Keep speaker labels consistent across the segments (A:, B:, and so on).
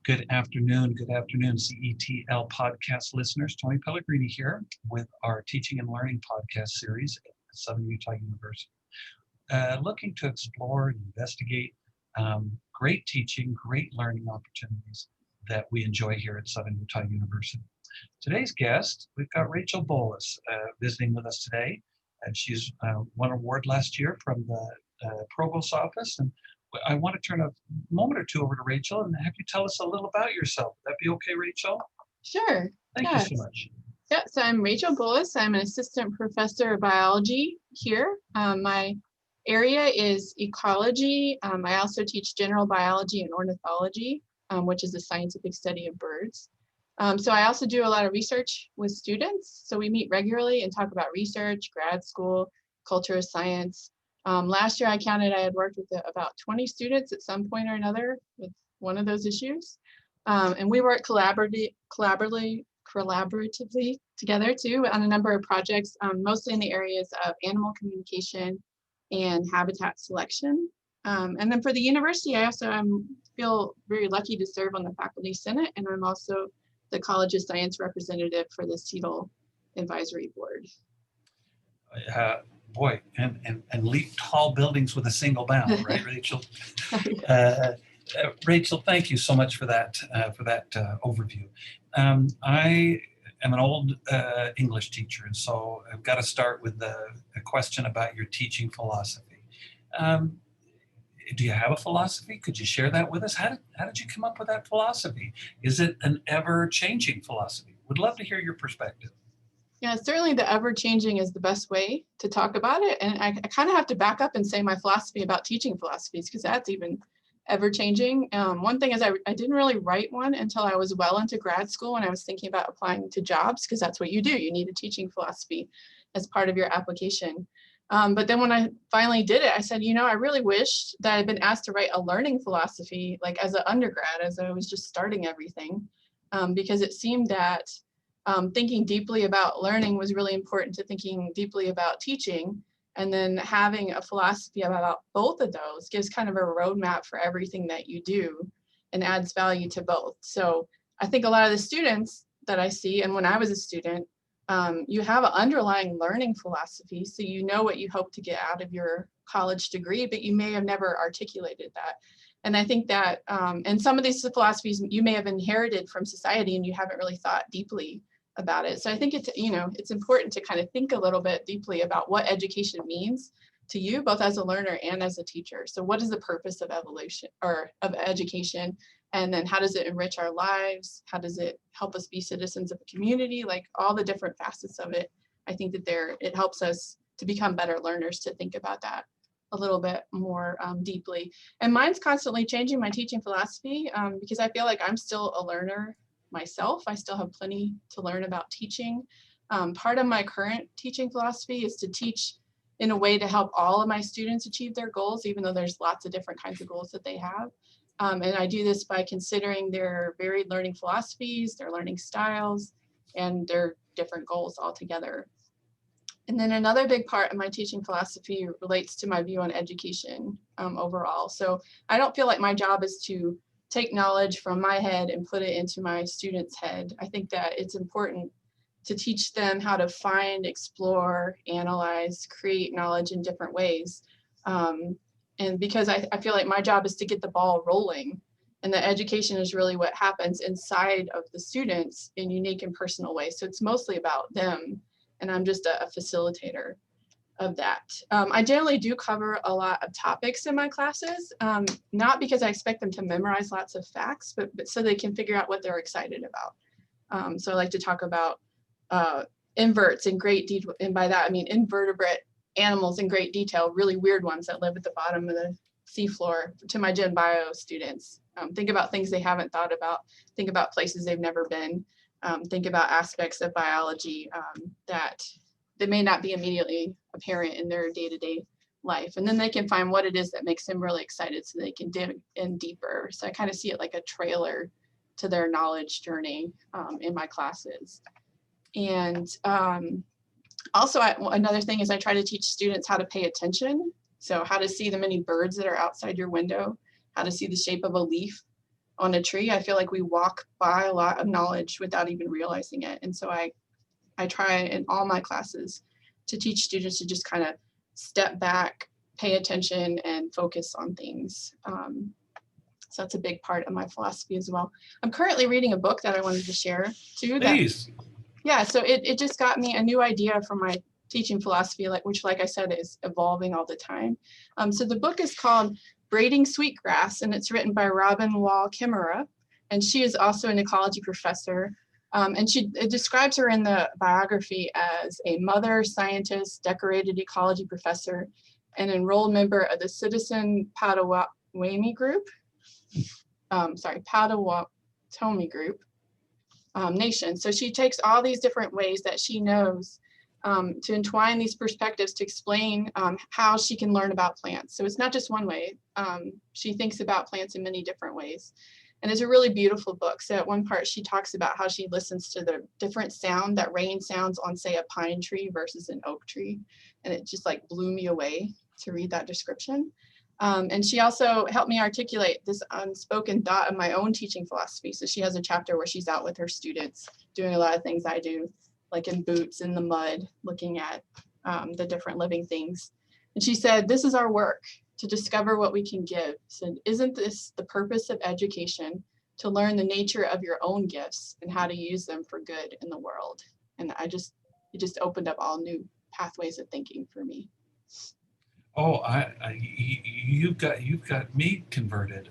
A: Good afternoon, CETL podcast listeners. Tony Pellegrini here with our Teaching and Learning podcast series at Southern Utah University. Looking to explore and investigate great teaching, great learning opportunities that we enjoy here at Southern Utah University. Today's guest, we've got Rachel Bolus visiting with us today. And she's won an award last year from the Provost's office. And I want to turn a moment or two over to Rachel and have you tell us a little about yourself. Would that be okay, Rachel?
B: Sure.
A: Thank you so much.
B: Yeah, so I'm Rachel Bolus. I'm an assistant professor of biology here. My area is ecology. I also teach general biology and ornithology, which is the scientific study of birds. So I also do a lot of research with students. So we meet regularly and talk about research, grad school, culture of science. Last year I counted I had worked with about 20 students at some point or another with one of those issues. And we work collaboratively together too on a number of projects, mostly in the areas of animal communication and habitat selection. And then for the university, I also feel very lucky to serve on the faculty senate, and I'm also the College of Science representative for the CETL advisory board.
A: Boy, and leap tall buildings with a single bound, right, Rachel? Rachel, thank you so much for that overview. I am an old English teacher, and so I've got to start with a question about your teaching philosophy. Do you have a philosophy? Could you share that with us? How did you come up with that philosophy? Is it an ever-changing philosophy? Would love to hear your perspective.
B: Yeah, certainly the ever-changing is the best way to talk about it. And I kind of have to back up and say my philosophy about teaching philosophies, because that's even ever-changing. One thing is I didn't really write one until I was well into grad school when I was thinking about applying to jobs, because that's what you do. You need a teaching philosophy as part of your application. But then when I finally did it, I said, I really wish that I'd been asked to write a learning philosophy, like as an undergrad, as I was just starting everything, because it seemed that thinking deeply about learning was really important to thinking deeply about teaching. And then having a philosophy about both of those gives kind of a roadmap for everything that you do and adds value to both. So I think a lot of the students that I see, and when I was a student, you have an underlying learning philosophy, so you know what you hope to get out of your college degree, but you may have never articulated that. And I think that, and some of these philosophies you may have inherited from society and you haven't really thought deeply about it. So I think it's important to kind of think a little bit deeply about what education means to you, both as a learner and as a teacher. So what is the purpose of evolution or of education? And then how does it enrich our lives? How does it help us be citizens of the community? Like all the different facets of it. I think that it helps us to become better learners, to think about that a little bit more deeply. And mine's constantly changing, my teaching philosophy, because I feel like I'm still a learner myself. I still have plenty to learn about teaching. Part of my current teaching philosophy is to teach in a way to help all of my students achieve their goals, even though there's lots of different kinds of goals that they have. And I do this by considering their varied learning philosophies, their learning styles, and their different goals altogether. And then another big part of my teaching philosophy relates to my view on education overall. So I don't feel like my job is to take knowledge from my head and put it into my students' head. I think that it's important to teach them how to find, explore, analyze, create knowledge in different ways. And because I feel like my job is to get the ball rolling, and the education is really what happens inside of the students in unique and personal ways. So it's mostly about them, and I'm just a facilitator of that. I generally do cover a lot of topics in my classes, not because I expect them to memorize lots of facts, but so they can figure out what they're excited about. So I like to talk about inverts in great detail, and by that I mean invertebrate animals in great detail, really weird ones that live at the bottom of the seafloor, to my Gen Bio students. Think about things they haven't thought about, think about places they've never been, think about aspects of biology that may not be immediately apparent in their day-to-day life. And then they can find what it is that makes them really excited so they can dig in deeper. So I kind of see it like a trailer to their knowledge journey in my classes. And also, another thing is I try to teach students how to pay attention. So how to see the many birds that are outside your window, how to see the shape of a leaf, on a tree. I feel like we walk by a lot of knowledge without even realizing it. And so I try in all my classes to teach students to just kind of step back, pay attention, and focus on things. So that's a big part of my philosophy as well. I'm currently reading a book that I wanted to share too.
A: Please.
B: Yeah, so it just got me a new idea for my teaching philosophy, which, like I said, is evolving all the time. So the book is called Braiding Sweetgrass, and it's written by Robin Wall Kimmerer, and she is also an ecology professor. And it describes her in the biography as a mother, scientist, decorated ecology professor, and enrolled member of the Citizen Potawatomi group. Potawatomi group nation. So she takes all these different ways that she knows to entwine these perspectives to explain how she can learn about plants. So it's not just one way. She thinks about plants in many different ways. And it's a really beautiful book. So at one part, she talks about how she listens to the different sound that rain sounds on, say, a pine tree versus an oak tree. And it just like blew me away to read that description. And she also helped me articulate this unspoken thought of my own teaching philosophy. So she has a chapter where she's out with her students doing a lot of things I do, like in boots in the mud, looking at the different living things. And she said, "This is our work, to discover what we can give." So isn't this the purpose of education, to learn the nature of your own gifts and how to use them for good in the world? And it just opened up all new pathways of thinking for me.
A: Oh, you've got me converted.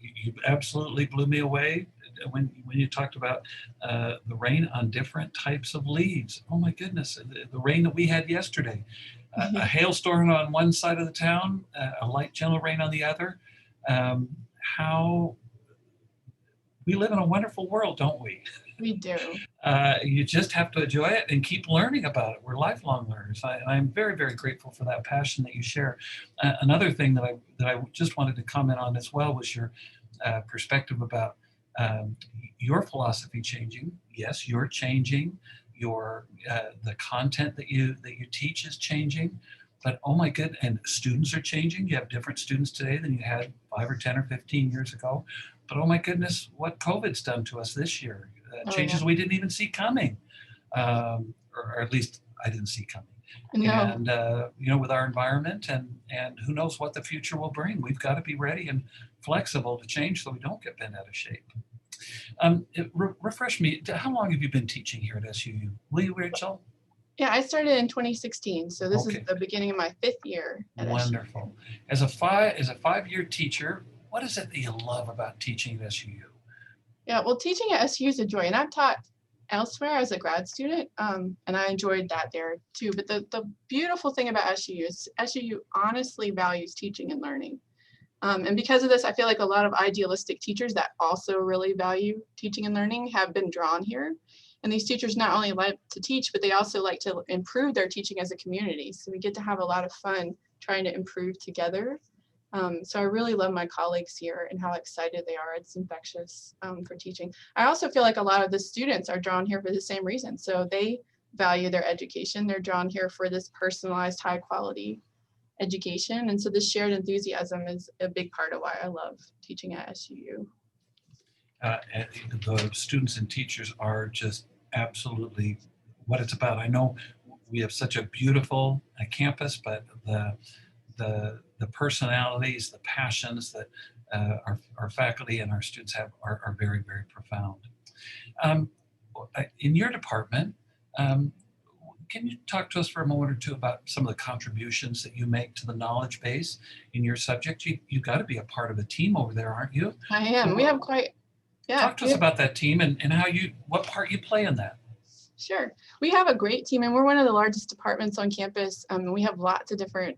A: You absolutely blew me away when you talked about the rain on different types of leaves. Oh my goodness, the rain that we had yesterday, a hailstorm on one side of the town, a light gentle rain on the other. How we live in a wonderful world, don't we?
B: We do.
A: You just have to enjoy it and keep learning about it. We're lifelong learners. I'm very, very grateful for that passion that you share. Another thing that I just wanted to comment on as well was your perspective about your philosophy changing. Yes, you're changing. The content that you teach is changing. But oh my goodness, and students are changing. You have different students today than you had 5 or 10 or 15 years ago. But oh my goodness, what COVID's done to us this year. Changes we didn't even see coming, or at least I didn't see coming.
B: No.
A: And with our environment and who knows what the future will bring. We've got to be ready and flexible to change so we don't get bent out of shape. Refresh me. How long have you been teaching here at SUU? Will you, Rachel?
B: Yeah, I started in 2016, so this is the beginning of my 5th year at
A: Wonderful. As a 5-year teacher, what is it that you love about teaching at SUU?
B: Yeah, well, teaching at SUU is a joy, and I've taught elsewhere as a grad student, and I enjoyed that there too. But the beautiful thing about SUU is SUU honestly values teaching and learning. And because of this, I feel like a lot of idealistic teachers that also really value teaching and learning have been drawn here. And these teachers not only like to teach, but they also like to improve their teaching as a community. So we get to have a lot of fun trying to improve together. So I really love my colleagues here and how excited they are. It's infectious for teaching. I also feel like a lot of the students are drawn here for the same reason. So they value their education. They're drawn here for this personalized, high quality education. And so this shared enthusiasm is a big part of why I love teaching at SUU.
A: And the students and teachers are just absolutely what it's about. I know we have such a beautiful campus, but the personalities, the passions that our faculty and our students have are very, very profound. In your department, can you talk to us for a moment or two about some of the contributions that you make to the knowledge base in your subject? You've got to be a part of a team over there, aren't you?
B: I am. We have
A: Talk to us about that team and what part you play in that.
B: Sure. We have a great team, and we're one of the largest departments on campus. We have lots of different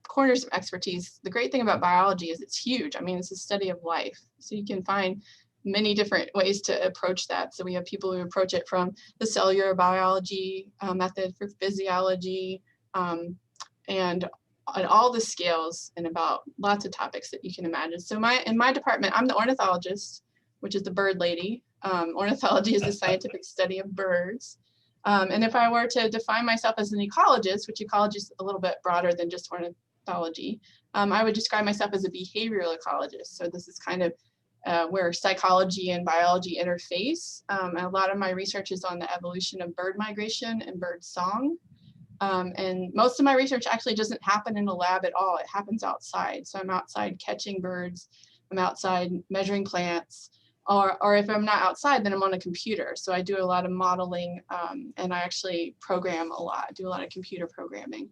B: corners of expertise. The great thing about biology is it's huge. I mean, it's a study of life. So you can find many different ways to approach that. So we have people who approach it from the cellular biology method for physiology, and on all the scales and about lots of topics that you can imagine. So in my department, I'm the ornithologist, which is the bird lady. Ornithology is the scientific study of birds. And if I were to define myself as an ecologist, which ecology is a little bit broader than just ornithology, I would describe myself as a behavioral ecologist. So this is kind of where psychology and biology interface. And a lot of my research is on the evolution of bird migration and bird song. And most of my research actually doesn't happen in a lab at all. It happens outside. So I'm outside catching birds. I'm outside measuring plants. Or if I'm not outside, then I'm on a computer. So I do a lot of modeling, and I actually program a lot, do a lot of computer programming.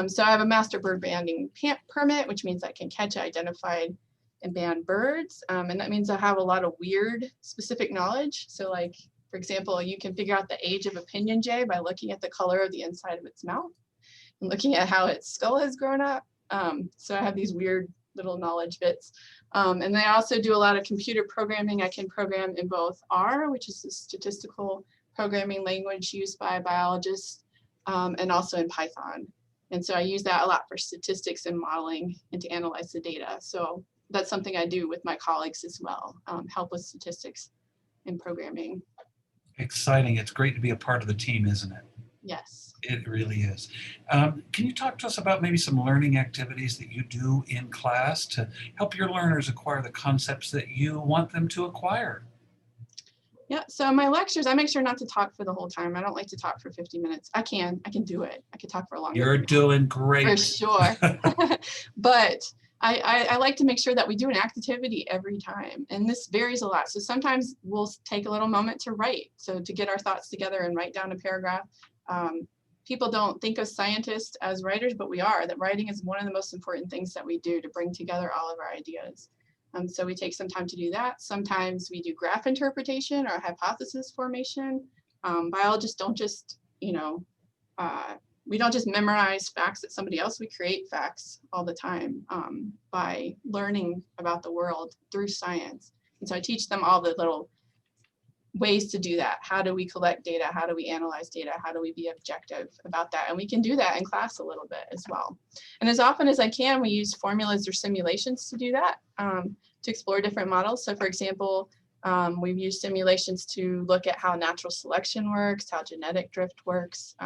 B: So I have a master bird banding permit, which means I can catch identified and band birds. And that means I have a lot of weird specific knowledge. So like, for example, you can figure out the age of a pinyon jay by looking at the color of the inside of its mouth and looking at how its skull has grown up. So I have these weird little knowledge bits. And I also do a lot of computer programming. I can program in both R, which is a statistical programming language used by biologists, and also in Python. And so I use that a lot for statistics and modeling and to analyze the data. So that's something I do with my colleagues as well, help with statistics and programming.
A: Exciting. It's great to be a part of the team, isn't it?
B: Yes.
A: It really is. Can you talk to us about maybe some learning activities that you do in class to help your learners acquire the concepts that you want them to acquire?
B: Yeah, so my lectures, I make sure not to talk for the whole time. I don't like to talk for 50 minutes. I can do it. I could talk for longer.
A: You're doing great.
B: For sure. But I like to make sure that we do an activity every time. And this varies a lot. So sometimes we'll take a little moment to write. So to get our thoughts together and write down a paragraph. People don't think of scientists as writers, but we are. That writing is one of the most important things that we do to bring together all of our ideas. So we take some time to do that. Sometimes we do graph interpretation or hypothesis formation. Biologists don't just, we don't just memorize facts that somebody else, we create facts all the time by learning about the world through science. And so I teach them all the little ways to do that. How do we collect data? How do we analyze data? How do we be objective about that? And we can do that in class a little bit as well. And as often as I can, we use formulas or simulations to do that, to explore different models. So for example, we've used simulations to look at how natural selection works, how genetic drift works,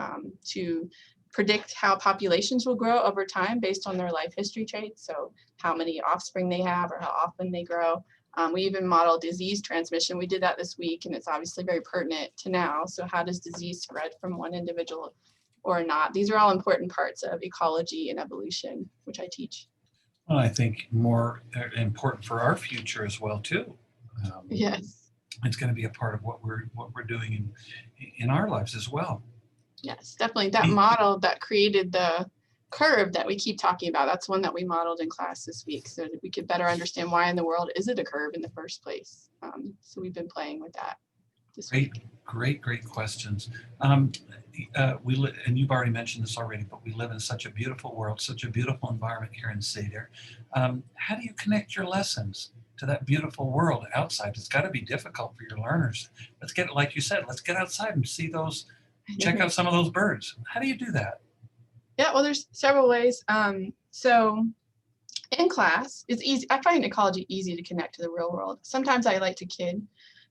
B: to predict how populations will grow over time based on their life history traits. So how many offspring they have or how often they grow. We even model disease transmission. We did that this week, and it's obviously very pertinent to now. So how does disease spread from one individual or not? These are all important parts of ecology and evolution, which I teach.
A: Well, I think more important for our future as well, too.
B: Yes.
A: It's going to be a part of what we're doing in our lives as well.
B: Yes, definitely. That model that created the curve that we keep talking about, that's one that we modeled in class this week so that we could better understand why in the world is it a curve in the first place. So we've been playing with that this week.
A: Great questions. We live, and you've already mentioned this already, but we live in such a beautiful world, such a beautiful environment here in Cedar. How do you connect your lessons to that beautiful world outside? It's got to be difficult for your learners. Let's get, like you said, let's get outside and see those, check out some of those birds. How do you do that?
B: Yeah, well, there's several ways. So in class, it's easy. I find ecology easy to connect to the real world. Sometimes I like to kid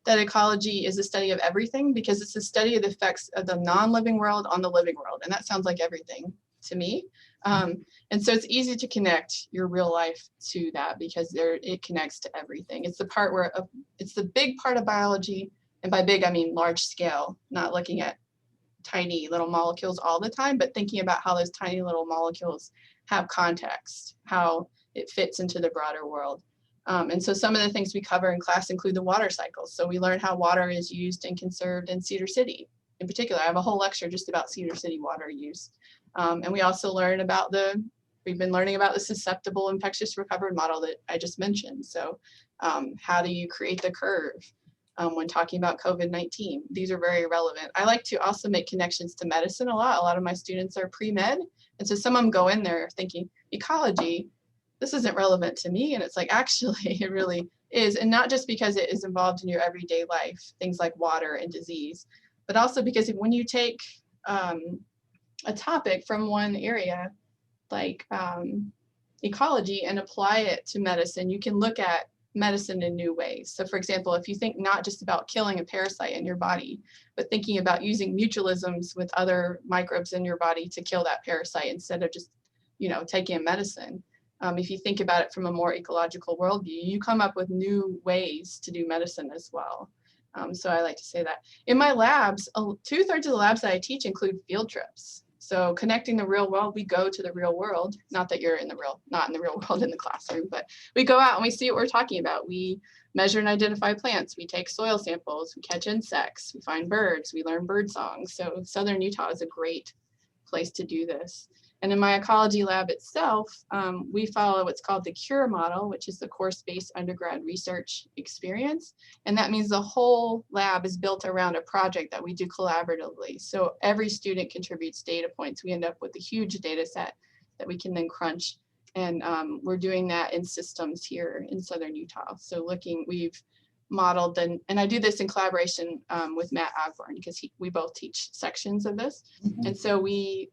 B: that ecology is a study of everything because it's a study of the effects of the non-living world on the living world. And that sounds like everything to me. And so it's easy to connect your real life to that because it connects to everything. It's the part where it's the big part of biology. And by big, I mean large scale, not looking at tiny little molecules all the time, but thinking about how those tiny little molecules have context, how it fits into the broader world. And so some of the things we cover in class include the water cycles. So we learn how water is used and conserved in Cedar City. In particular, I have a whole lecture just about Cedar City water use. And we also learn about we've been learning about the susceptible infectious recovered model that I just mentioned. So how do you create the curve? When talking about COVID-19. These are very relevant. I like to also make connections to medicine a lot. A lot of my students are pre-med. And so some of them go in there thinking, ecology, this isn't relevant to me. And it's like, actually, it really is. And not just because it is involved in your everyday life, things like water and disease, but also because when you take a topic from one area, like ecology, and apply it to medicine, you can look at medicine in new ways. So for example, if you think not just about killing a parasite in your body, but thinking about using mutualisms with other microbes in your body to kill that parasite instead of just, taking a medicine, If you think about it from a more ecological worldview, you come up with new ways to do medicine as well. So I like to say that. In my labs, 2/3 of the labs that I teach include field trips. So connecting the real world, we go to the real world. Not that you're not in the real world in the classroom, but we go out and we see what we're talking about. We measure and identify plants. We take soil samples. We catch insects. We find birds. We learn bird songs. So Southern Utah is a great place to do this. And in my ecology lab itself, we follow what's called the CURE model, which is the course-based undergrad research experience. And that means the whole lab is built around a project that we do collaboratively. So every student contributes data points. We end up with a huge data set that we can then crunch. And we're doing that in systems here in Southern Utah. So we've modeled, and I do this in collaboration with Matt Ogborn, because we both teach sections of this.
A: Mhm.
B: And so we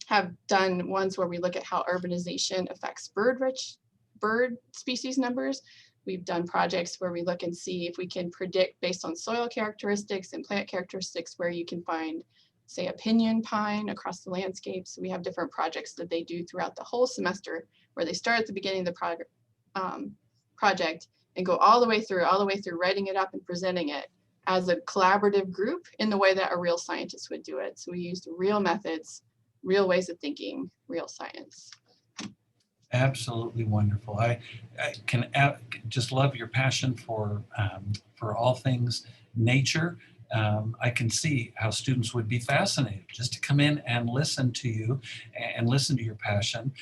B: have done ones where we look at how urbanization affects bird species numbers. We've done projects where we look and see if we can predict based on soil characteristics and plant characteristics where you can find, say, a pinyon pine across the landscape. So we have different projects that they do throughout the whole semester, where they start at the beginning of the project and go all the way through writing it up and presenting it as a collaborative group in the way that a real scientist would do it. So we used real methods, real ways of thinking, real science.
A: Absolutely wonderful. I can just love your passion for all things nature. I can see how students would be fascinated just to come in and listen to you and listen to your passion.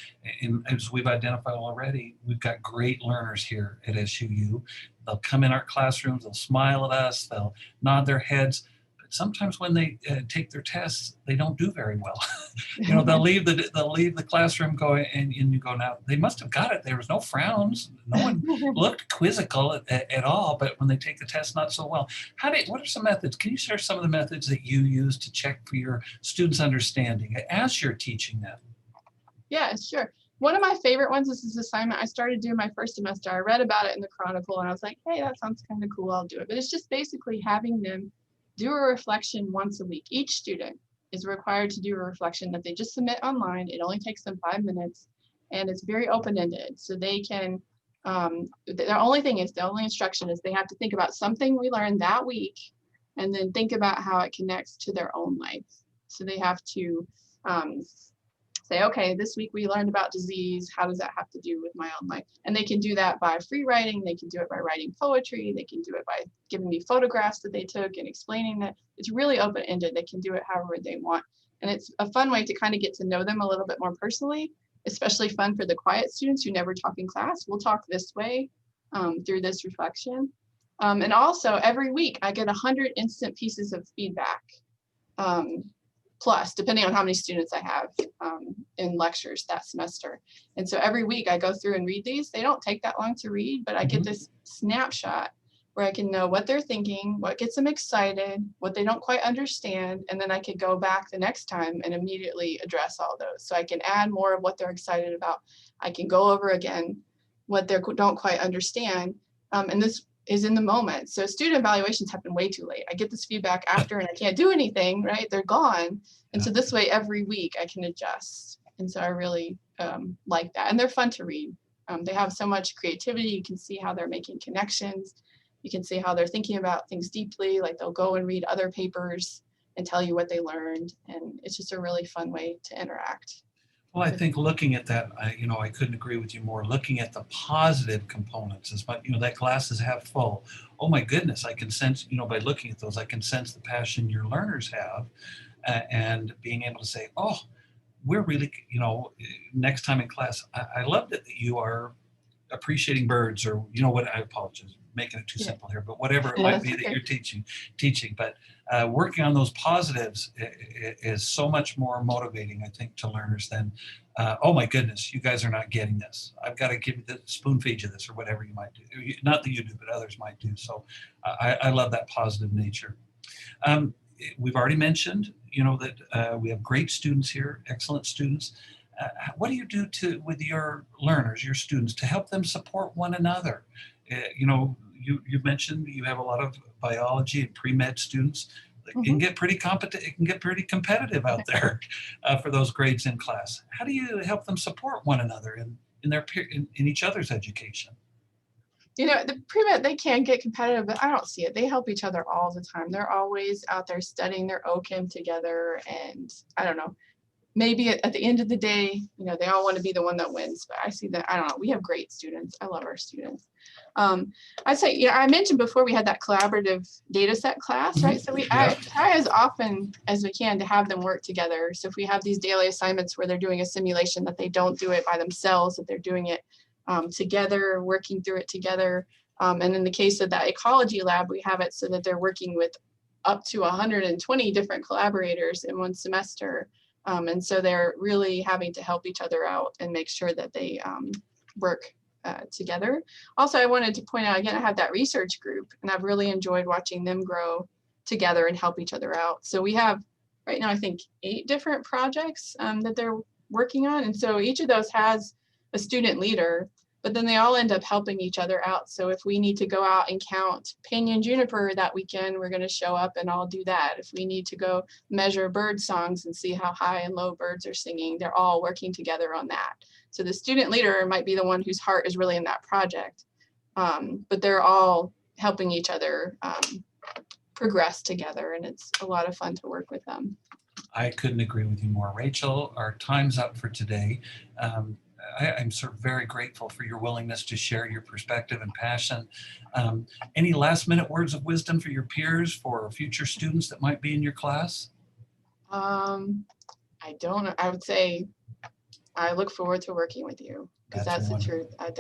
A: And as we've identified already, we've got great learners here at SUU. They'll come in our classrooms, they'll smile at us, they'll nod their heads. Sometimes when they take their tests, they don't do very well. They'll leave the classroom going, and you go, now they must have got it. There was no frowns, no one looked quizzical at all. But when they take the test, not so well. What are some methods? Can you share some of the methods that you use to check for your students' understanding as you're teaching them?
B: Yeah, sure. One of my favorite ones is this assignment I started doing my first semester. I read about it in the Chronicle and I was like, hey, that sounds kind of cool. I'll do it. But it's just basically having them do a reflection once a week. Each student is required to do a reflection that they just submit online. It only takes them 5 minutes and it's very open-ended. So they can, the only instruction is they have to think about something we learned that week and then think about how it connects to their own life. So they have to say, okay, this week we learned about disease. How does that have to do with my own life? And they can do that by free writing. They can do it by writing poetry. They can do it by giving me photographs that they took and explaining that. It's really open-ended. They can do it however they want. And it's a fun way to kind of get to know them a little bit more personally, especially fun for the quiet students who never talk in class. We'll talk this way through this reflection. And also every week I get 100 instant pieces of feedback. Plus, depending on how many students I have in lectures that semester. And so every week I go through and read these. They don't take that long to read, but I get this snapshot where I can know what they're thinking, what gets them excited, what they don't quite understand, and then I can go back the next time and immediately address all those. So I can add more of what they're excited about. I can go over again what they don't quite understand. And this is in the moment. So student evaluations happen way too late. I get this feedback after and I can't do anything, right? They're gone. And so this way, every week I can adjust. And so I really like that. And they're fun to read. They have so much creativity. You can see how they're making connections. You can see how they're thinking about things deeply. Like they'll go and read other papers and tell you what they learned. And it's just a really fun way to interact.
A: Well, I think looking at that, I couldn't agree with you more. Looking at the positive components is what, that glass is half full. Oh my goodness, I can sense, by looking at those, I can sense the passion your learners have and being able to say, oh, we're really, next time in class, I love that you are appreciating birds or, what, I apologize, making it too simple here, but whatever it might be that you're teaching. But working on those positives is so much more motivating, I think, to learners than, oh my goodness, you guys are not getting this. I've got to give you the spoon feed you this or whatever you might do. Not that you do, but others might do. So I love that positive nature. We've already mentioned, that we have great students here, excellent students. What do you do with your learners, your students, to help them support one another? You mentioned you have a lot of biology and pre-med students. it can get pretty it can get pretty competitive out there for those grades in class. How do you help them support one another in their in each other's education?
B: You know, the pre-med, they can get competitive, but I don't see it. They help each other all the time. They're always out there studying their OChem together. And I don't know, maybe at the end of the day, you know, they all want to be the one that wins. But I see that, I don't know, we have great students. I love our students. I'd say, you know, I mentioned before we had that collaborative data set class, right? So I try as often as we can to have them work together. So if we have these daily assignments where they're doing a simulation, that they don't do it by themselves, that they're doing it together, working through it together. And in the case of that ecology lab, we have it so that they're working with up to 120 different collaborators in one semester. And so they're really having to help each other out and make sure that they work together. Also, I wanted to point out again, I have that research group, and I've really enjoyed watching them grow together and help each other out. So we have right now, I think 8 different projects that they're working on. And so each of those has a student leader, but then they all end up helping each other out. So if we need to go out and count pinyon juniper that weekend, we're going to show up and I'll do that. If we need to go measure bird songs and see how high and low birds are singing, they're all working together on that. So the student leader might be the one whose heart is really in that project, but they're all helping each other progress together, and it's a lot of fun to work with them.
A: I couldn't agree with you more. Rachel, our time's up for today. I'm sort of very grateful for your willingness to share your perspective and passion. Any last minute words of wisdom for your peers, for future students that might be in your class?
B: I don't know. I would say I look forward to working with you, because that's the truth. I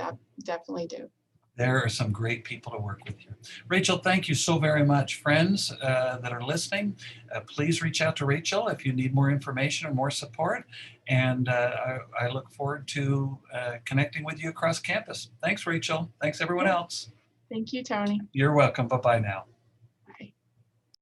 B: definitely do.
A: There are some great people to work with you. Rachel, thank you so very much. Friends that are listening, please reach out to Rachel if you need more information or more support. And I look forward to connecting with you across campus. Thanks, Rachel. Thanks, everyone else.
B: Thank you, Tony.
A: You're welcome. Bye-bye now.